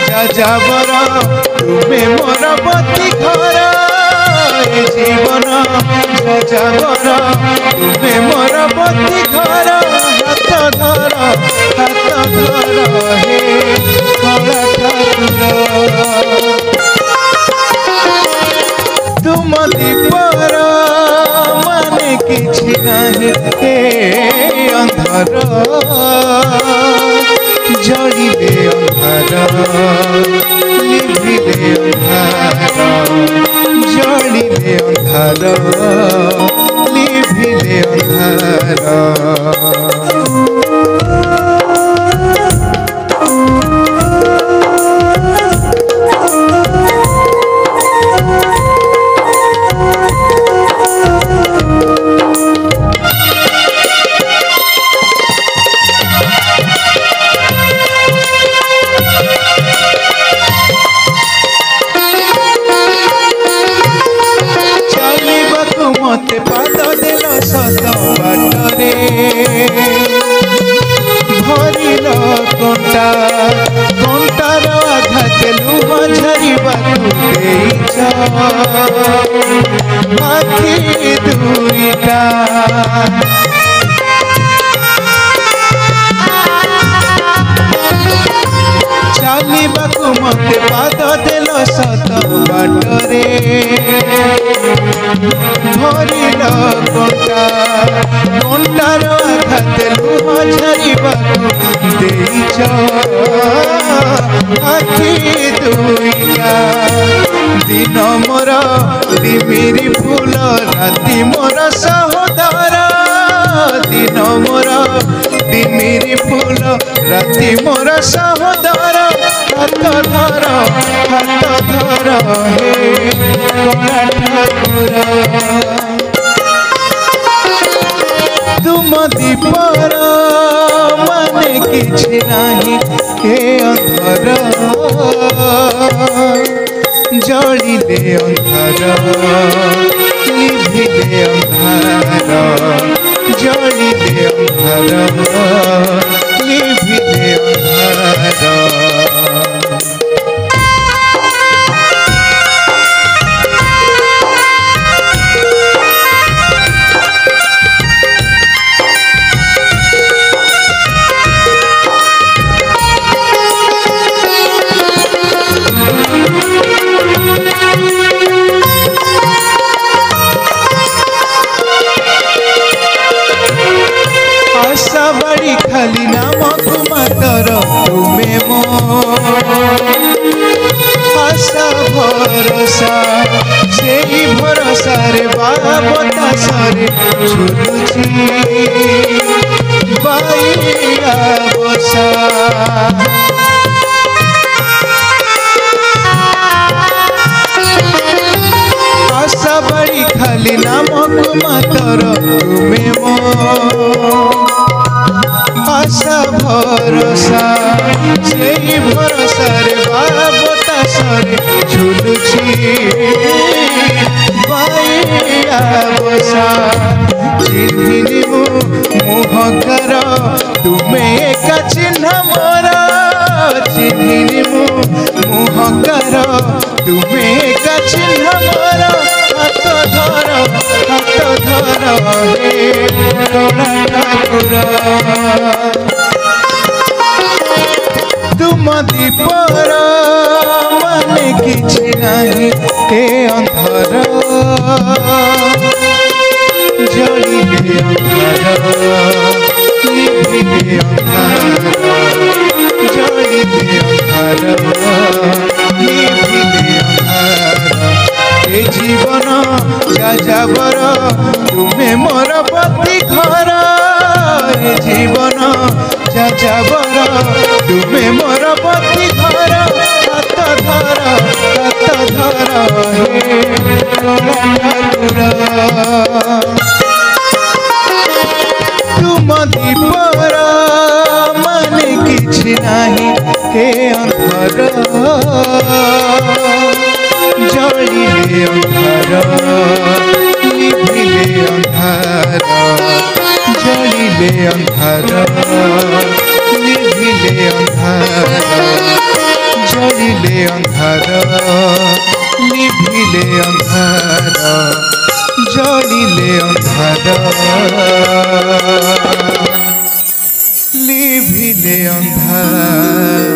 যাযাবর তুমি মোর পতি ঘর জীবন যাযাবর তুমি মোর পতি ঘর হাত ধর হে কলা ঠাকুর तुम दीपर माने किछि नाही हे अंधार जड़िले अंधार निभिले अंधार जड़िले अंधार निभिले अंधार मते पाद देल सत बाटरे भरिल कंटा कंटार आधा तेलु झरिबाकु देइछ आखि दुईटा चालिबाकु मते पाद देल सत बाटरे भरिल कंटा कंटार आधा तेलु झरिबाकु देइछ आखि दुईटा दिन मोर डिमिरी फूल राति मोर सहोदर दिन मोर डिमिरी फूल राति मोर सहोदर हाथ धर हे कला ठाकुर तुम दीपर माने किछि नाही हे अंधार जड़िले अंधार निभिले अंधार जड़िले अंधार निभिले अंधार आशा बड़ी खाली नाम मातर तुमे मो आशा भरोसा से भरोसा रे बतासा रे झुलुची बाइया बसा आशा बड़ी खाली नामक मातर तुमे मो आशा भरोसा से भरोसा रे बतासा रे झुलुची बाइया बसा चिन्हिनी मु मुहकर तुमे एका चिन्ह मोरा चिन्हिनी मु मुहकर तुमे एका चिन्ह मोरा हाथ धर हे कला ठाकुर तुम दीपर माने किछि नाही हे अंधार जड़िले अंधार निभिले अंधार जड़िले अंधार निभिले अंधार ए जीवन যাযাবর তুমি মোর পতি ঘর জীবন যাযাবর তুমি মোর পতি ঘর হাত ধর হে কলা ঠাকুর तुम दीपर माने किछि नाही हे अंधार जड़िले अंधार निभिले अंधार जड़िले अंधार निभिले अंधार জলিলে অন্ধার নিভিলে অন্ধার জলিলে অন্ধার নিভিলে অন্ধার।